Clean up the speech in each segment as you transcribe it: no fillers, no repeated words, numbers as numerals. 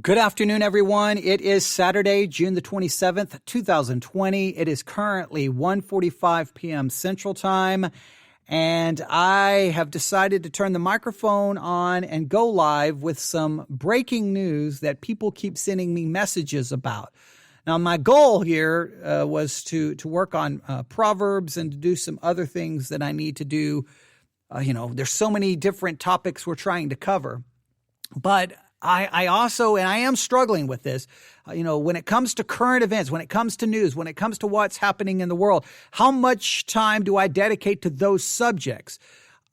Good afternoon, everyone. It is Saturday, June the 27th, 2020. It is currently 1:45 p.m. Central Time, and I have decided to turn the microphone on and go live with some breaking news that people keep sending me messages about. Now, my goal here was to work on Proverbs and to do some other things that I need to do. There's so many different topics we're trying to cover, but I also, and I am struggling with this, when it comes to current events, when it comes to news, when it comes to what's happening in the world, how much time do I dedicate to those subjects?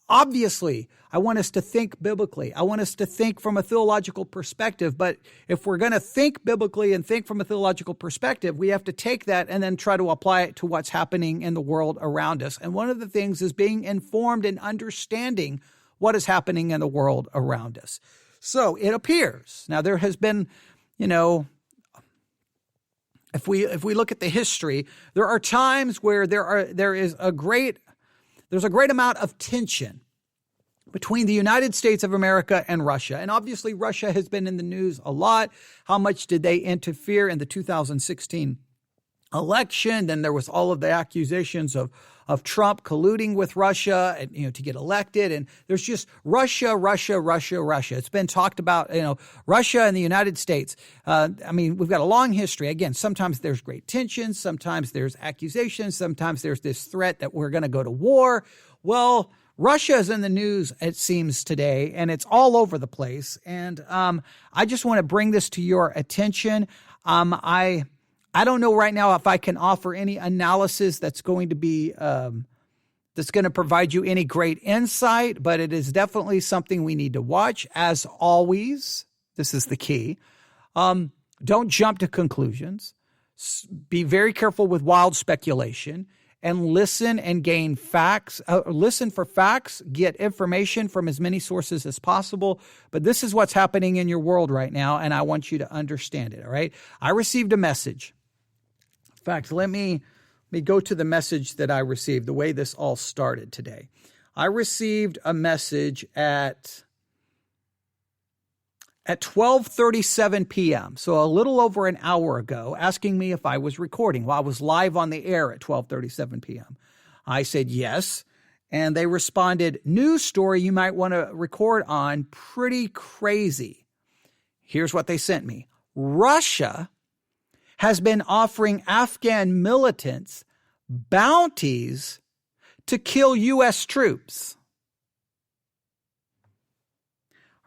Obviously, I want us to think biblically. I want us to think from a theological perspective. But if we're going to think biblically and think from a theological perspective, we have to take that and then try to apply it to what's happening in the world around us. And one of the things is being informed and understanding what is happening in the world around us. So it appears, now there has been, if we look at the history, there are times where there's a great amount of tension between the United States of America and Russia. And obviously Russia has been in the news a lot. How much did they interfere in the 2016 election? Then there was all of the accusations of Trump colluding with Russia and, to get elected. And there's just Russia. It's been talked about, Russia and the United States. We've got a long history. Again, sometimes there's great tension. Sometimes there's accusations. Sometimes there's this threat that we're going to go to war. Well, Russia is in the news, it seems, today, and it's all over the place. And I just want to bring this to your attention. I don't know right now if I can offer any analysis that's going to be that's going to provide you any great insight, but it is definitely something we need to watch. As always, this is the key. Don't jump to conclusions. Be very careful with wild speculation and listen and gain facts. Listen for facts. Get information from as many sources as possible. But this is what's happening in your world right now, and I want you to understand it, all right? I received a message. In fact, let me go to the message that I received, the way this all started today. I received a message at 12:37 p.m., so a little over an hour ago, asking me if I was recording. Well, I was live on the air at 12:37 p.m. I said yes, and they responded, "News story you might want to record on, pretty crazy." Here's what they sent me. Russia has been offering Afghan militants bounties to kill U.S. troops.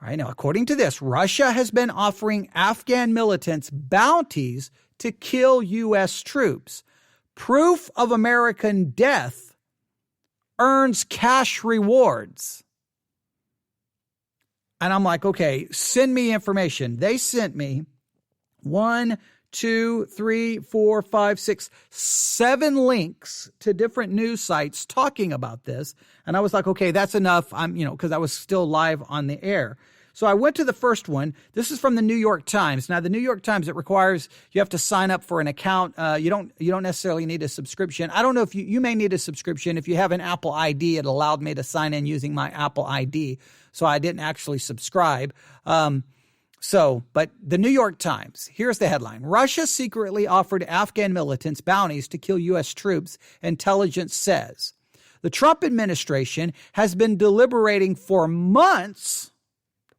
All right, now, according to this, Russia has been offering Afghan militants bounties to kill U.S. troops. Proof of American death earns cash rewards. And I'm like, okay, send me information. They sent me 1, 2, 3, 4, 5, 6, 7 links to different news sites talking about this. And I was like, okay, that's enough. Because I was still live on the air. So I went to the first one. This is from the New York Times. Now, the New York Times, it requires you have to sign up for an account. You don't necessarily need a subscription. I don't know if you may need a subscription. If you have an Apple ID, it allowed me to sign in using my Apple ID. So I didn't actually subscribe. But the New York Times, here's the headline. Russia secretly offered Afghan militants bounties to kill U.S. troops, intelligence says. The Trump administration has been deliberating for months.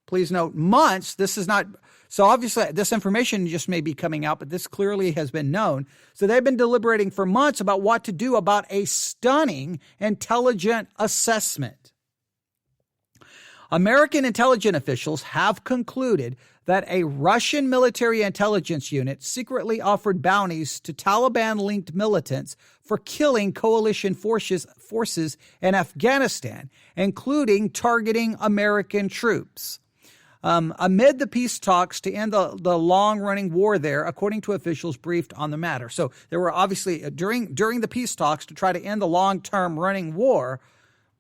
Please note, months. This is not, so obviously this information just may be coming out, but this clearly has been known. So they've been deliberating for months about what to do about a stunning intelligent assessment. American intelligence officials have concluded that a Russian military intelligence unit secretly offered bounties to Taliban-linked militants for killing coalition forces in Afghanistan, including targeting American troops. Amid the peace talks to end the long-running war there, according to officials briefed on the matter. So there were obviously, during the peace talks to try to end the long-term running war,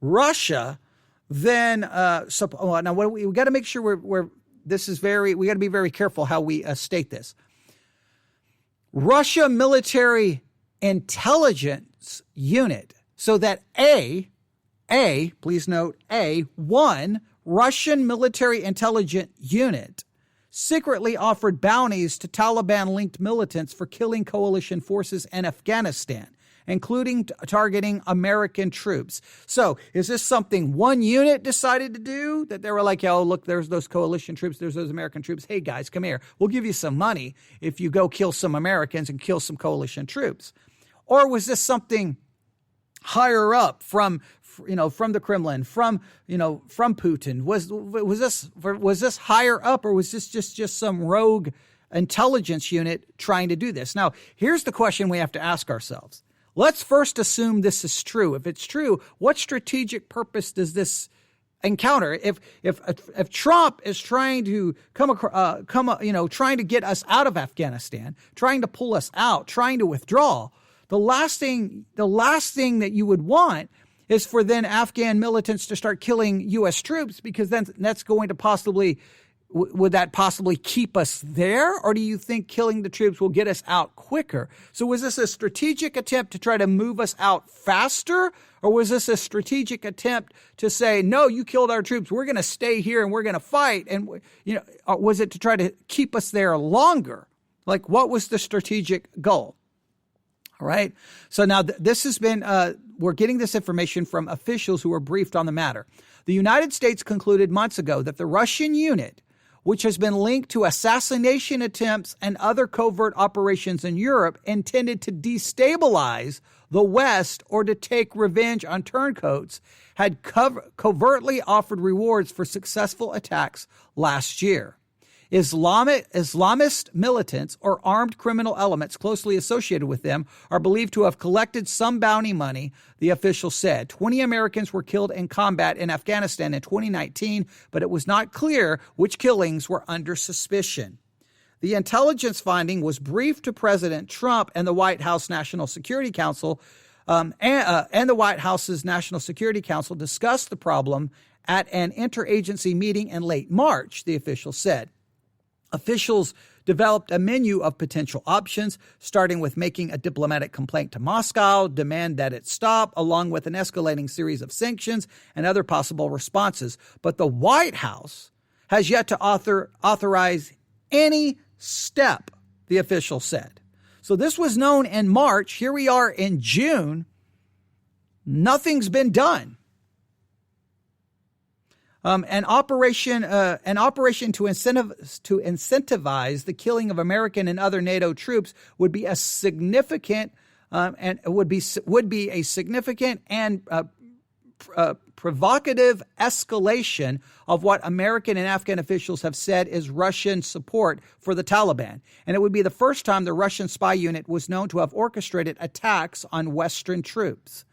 Russia then, now we got to make sure we got to be very careful how we state this. Russia military intelligence unit. So that please note, one Russian military intelligence unit secretly offered bounties to Taliban-linked militants for killing coalition forces in Afghanistan, including targeting American troops. So is this something one unit decided to do? That they were like, oh, look, there's those coalition troops, there's those American troops. Hey, guys, come here. We'll give you some money if you go kill some Americans and kill some coalition troops. Or was this something higher up from the Kremlin, from Putin? Was this higher up, or was this just some rogue intelligence unit trying to do this? Now, here's the question we have to ask ourselves. Let's first assume this is true. If it's true, what strategic purpose does this encounter? If Trump is trying to trying to get us out of Afghanistan, trying to pull us out, trying to withdraw, the last thing that you would want is for then Afghan militants to start killing U.S. troops, because then that's going to would that possibly keep us there? Or do you think killing the troops will get us out quicker? So was this a strategic attempt to try to move us out faster? Or was this a strategic attempt to say, no, you killed our troops, we're going to stay here and we're going to fight? And, was it to try to keep us there longer? Like, what was the strategic goal? All right. So now this has been, we're getting this information from officials who were briefed on the matter. The United States concluded months ago that the Russian unit, which has been linked to assassination attempts and other covert operations in Europe, intended to destabilize the West or to take revenge on turncoats, had covertly offered rewards for successful attacks last year. Islamist militants or armed criminal elements closely associated with them are believed to have collected some bounty money, the official said. 20 Americans were killed in combat in Afghanistan in 2019, but it was not clear which killings were under suspicion. The intelligence finding was briefed to President Trump and the White House National Security Council, and the White House's National Security Council discussed the problem at an interagency meeting in late March, the official said. Officials developed a menu of potential options, starting with making a diplomatic complaint to Moscow, demand that it stop, along with an escalating series of sanctions and other possible responses. But the White House has yet to authorize any step, the official said. So this was known in March. Here we are in June. Nothing's been done. An operation to incentivize the killing of American and other NATO troops would be a significant and provocative escalation of what American and Afghan officials have said is Russian support for the Taliban. And it would be the first time the Russian spy unit was known to have orchestrated attacks on Western troops.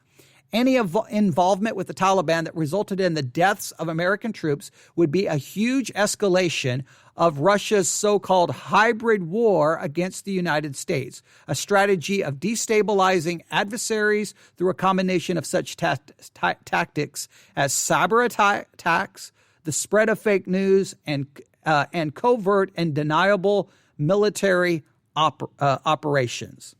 Any involvement with the Taliban that resulted in the deaths of American troops would be a huge escalation of Russia's so-called hybrid war against the United States, a strategy of destabilizing adversaries through a combination of such tactics as cyber attacks, the spread of fake news, and covert and deniable military operations.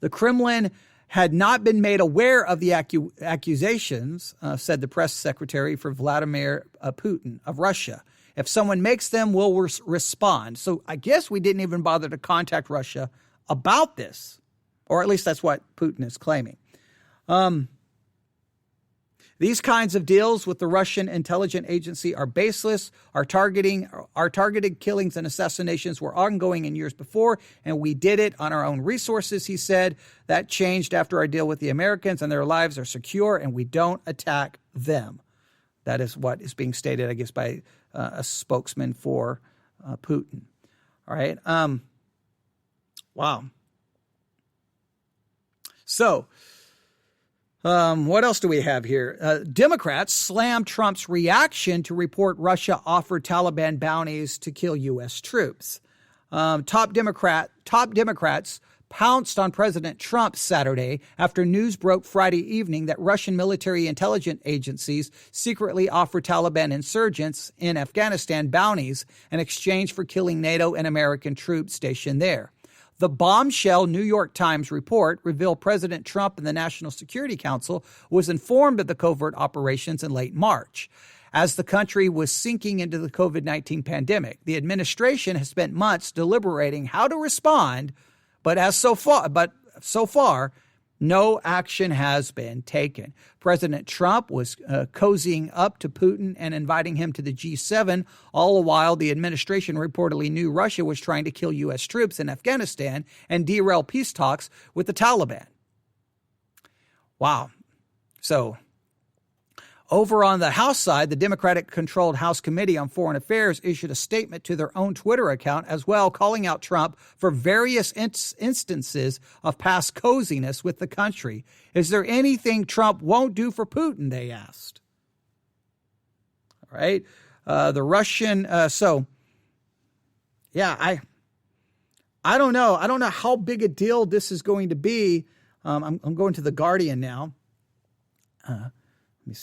The Kremlin had not been made aware of the accusations, said the press secretary for Vladimir Putin of Russia. If someone makes them, we'll respond. So I guess we didn't even bother to contact Russia about this, or at least that's what Putin is claiming. These kinds of deals with the Russian intelligence agency are baseless. Our targeted killings and assassinations were ongoing in years before, and we did it on our own resources, he said. That changed after our deal with the Americans, and their lives are secure, and we don't attack them. That is what is being stated, I guess, by a spokesman for Putin. All right. Wow. So, what else do we have here? Democrats slammed Trump's reaction to report Russia offered Taliban bounties to kill U.S. troops. Top Democrats pounced on President Trump Saturday after news broke Friday evening that Russian military intelligence agencies secretly offered Taliban insurgents in Afghanistan bounties in exchange for killing NATO and American troops stationed there. The bombshell New York Times report revealed President Trump and the National Security Council was informed of the covert operations in late March. as the country was sinking into the COVID-19 pandemic. The administration has spent months deliberating how to respond, but so far, no action has been taken. President Trump was cozying up to Putin and inviting him to the G7, all the while the administration reportedly knew Russia was trying to kill U.S. troops in Afghanistan and derail peace talks with the Taliban. Wow. So over on the House side, the Democratic-controlled House Committee on Foreign Affairs issued a statement to their own Twitter account as well, calling out Trump for various instances of past coziness with the country. Is there anything Trump won't do for Putin, they asked. All right. The Russian, I don't know. I don't know how big a deal this is going to be. I'm going to The Guardian now.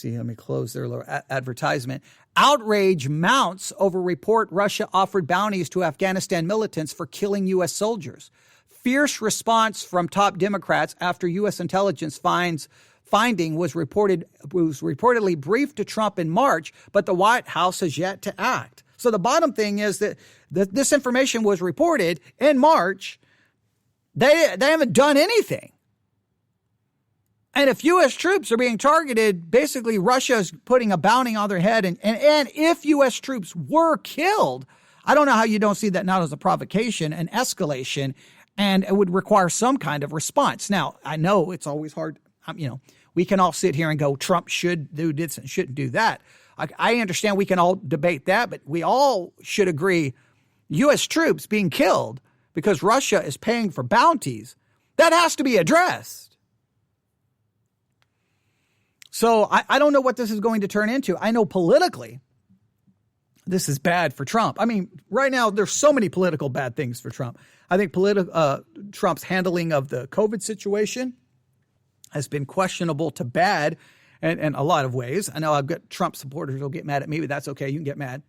Let me close their little advertisement. Outrage mounts over report Russia offered bounties to Afghanistan militants for killing U.S. soldiers. Fierce response from top Democrats after U.S. intelligence finding was reportedly briefed to Trump in March, but the White House has yet to act. So the bottom thing is that this information was reported in March. They haven't done anything. And if U.S. troops are being targeted, basically Russia is putting a bounty on their head. And if U.S. troops were killed, I don't know how you don't see that not as a provocation, an escalation, and it would require some kind of response. Now, I know it's always hard. We can all sit here and go, Trump should do this and shouldn't do that. I understand we can all debate that, but we all should agree U.S. troops being killed because Russia is paying for bounties, that has to be addressed. So I don't know what this is going to turn into. I know politically, this is bad for Trump. I mean, right now, there's so many political bad things for Trump. I think Trump's handling of the COVID situation has been questionable to bad in a lot of ways. I know I've got Trump supporters who'll get mad at me, but that's okay. You can get mad.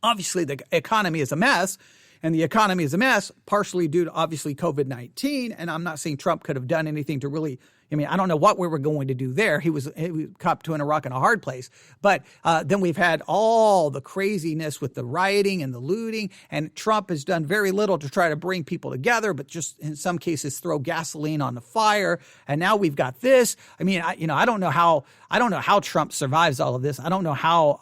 Obviously, the economy is a mess. And the economy is a mess, partially due to, obviously, COVID-19. And I'm not saying Trump could have done anything to really, I don't know what we were going to do there. He was caught between a rock and a hard place. But then we've had all the craziness with the rioting and the looting. And Trump has done very little to try to bring people together, but just in some cases throw gasoline on the fire. And now we've got this. I don't know how Trump survives all of this. I don't know how.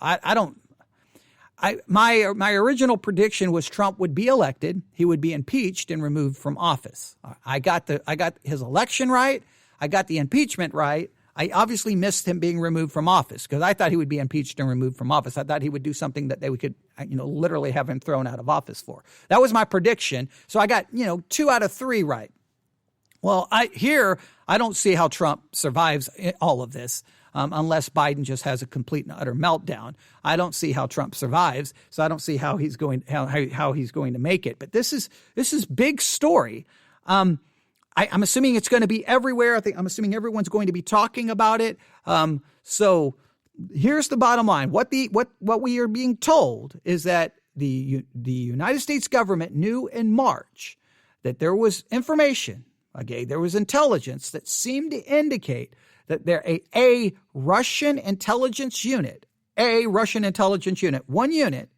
My original prediction was Trump would be elected. He would be impeached and removed from office. I got his election right. I got the impeachment right. I obviously missed him being removed from office because I thought he would be impeached and removed from office. I thought he would do something that we could, literally have him thrown out of office for. That was my prediction. So I got, 2 out of 3 right. Well, I don't see how Trump survives all of this. Unless Biden just has a complete and utter meltdown. I don't see how Trump survives, so I don't see how he's going to make it. But this is big story. I'm assuming it's going to be everywhere. I'm assuming everyone's going to be talking about it. So here's the bottom line: what we are being told is that the United States government knew in March that there was information. There was intelligence that seemed to indicate that a Russian intelligence unit, one unit,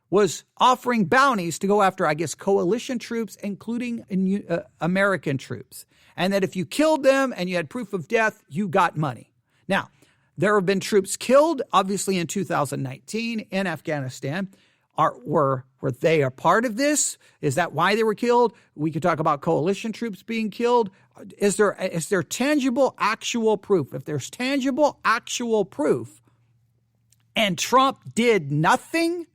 was offering bounties to go after, coalition troops, including American troops. And that if you killed them and you had proof of death, you got money. Now, there have been troops killed, obviously, in 2019 in Afghanistan. Were they a part of this? Is that why they were killed? We could talk about coalition troops being killed. Is there tangible, actual proof? If there's tangible, actual proof, and Trump did nothing,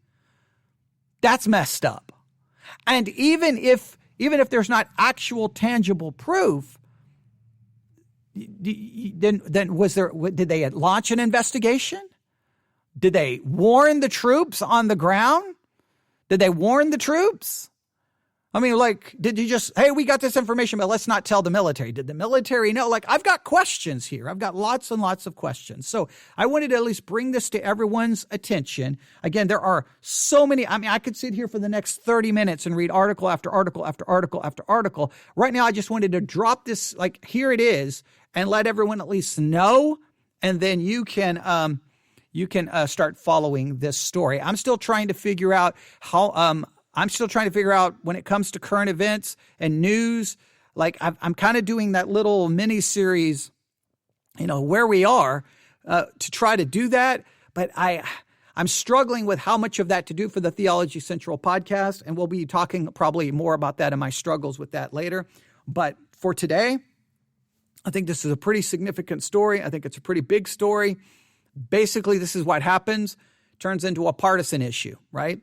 that's messed up. And even if there's not actual, tangible proof, then did they launch an investigation? Did they warn the troops on the ground? Did they warn the troops? Did you just, hey, we got this information, but let's not tell the military. Did the military know? I've got questions here. I've got lots and lots of questions. So I wanted to at least bring this to everyone's attention. Again, there are so many. I could sit here for the next 30 minutes and read article after article after article after article. Right now, I just wanted to drop this, here it is, and let everyone at least know. And then you can you can start following this story. I'm still trying to figure out when it comes to current events and news, like I'm kind of doing that little mini series, where we are to try to do that. But I'm struggling with how much of that to do for the Theology Central podcast. And we'll be talking probably more about that and my struggles with that later. But for today, I think this is a pretty significant story. I think it's a pretty big story. Basically, this is what happens. Turns into a partisan issue, right?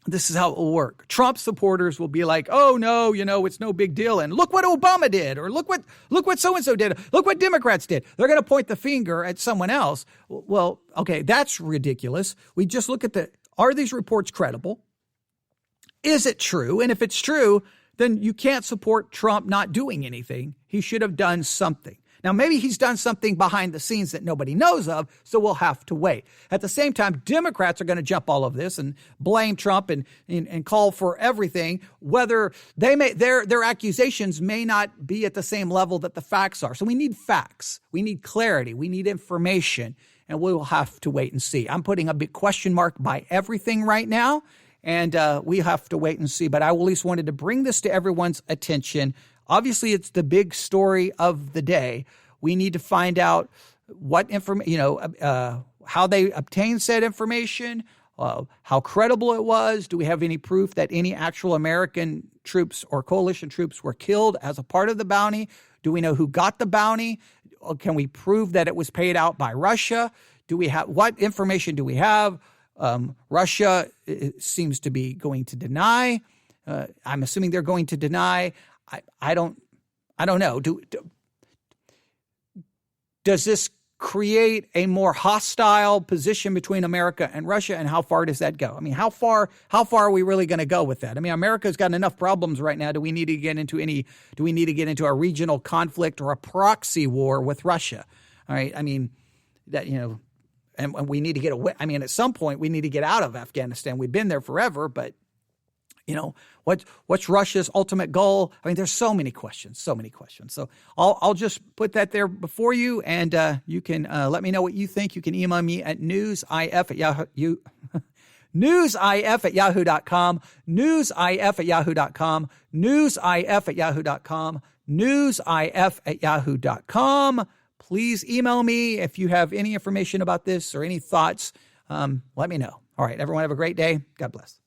This is how it will work. Trump supporters will be like, oh, no, it's no big deal. And look what Obama did, or look what so-and-so did. Look what Democrats did. They're going to point the finger at someone else. Well, okay, that's ridiculous. We just look at are these reports credible? Is it true? And if it's true, then you can't support Trump not doing anything. He should have done something. Now, maybe he's done something behind the scenes that nobody knows of, so we'll have to wait. At the same time, Democrats are going to jump all of this and blame Trump and call for everything, whether their accusations may not be at the same level that the facts are. So we need facts. We need clarity. We need information, and we will have to wait and see. I'm putting a big question mark by everything right now, and we have to wait and see. But I at least wanted to bring this to everyone's attention. Obviously, it's the big story of the day. We need to find out what information, how they obtained said information, how credible it was. Do we have any proof that any actual American troops or coalition troops were killed as a part of the bounty? Do we know who got the bounty? Can we prove that it was paid out by Russia? What information do we have? Russia seems to be going to deny. I'm assuming they're going to deny. I don't know. Does this create a more hostile position between America and Russia, and how far does that go? I mean, how far are we really going to go with that? I mean, America's got enough problems right now. Do we need to get into a regional conflict or a proxy war with Russia? All right. I mean, that, and we need to get away. I mean, at some point we need to get out of Afghanistan. We've been there forever, but what's Russia's ultimate goal? I mean, there's so many questions. So I'll just put that there before you, and you can let me know what you think. You can email me at newsif@yahoo.com, newsif@yahoo.com, newsif@yahoo.com, newsif@yahoo.com. Please email me if you have any information about this or any thoughts. Let me know. All right, everyone have a great day. God bless.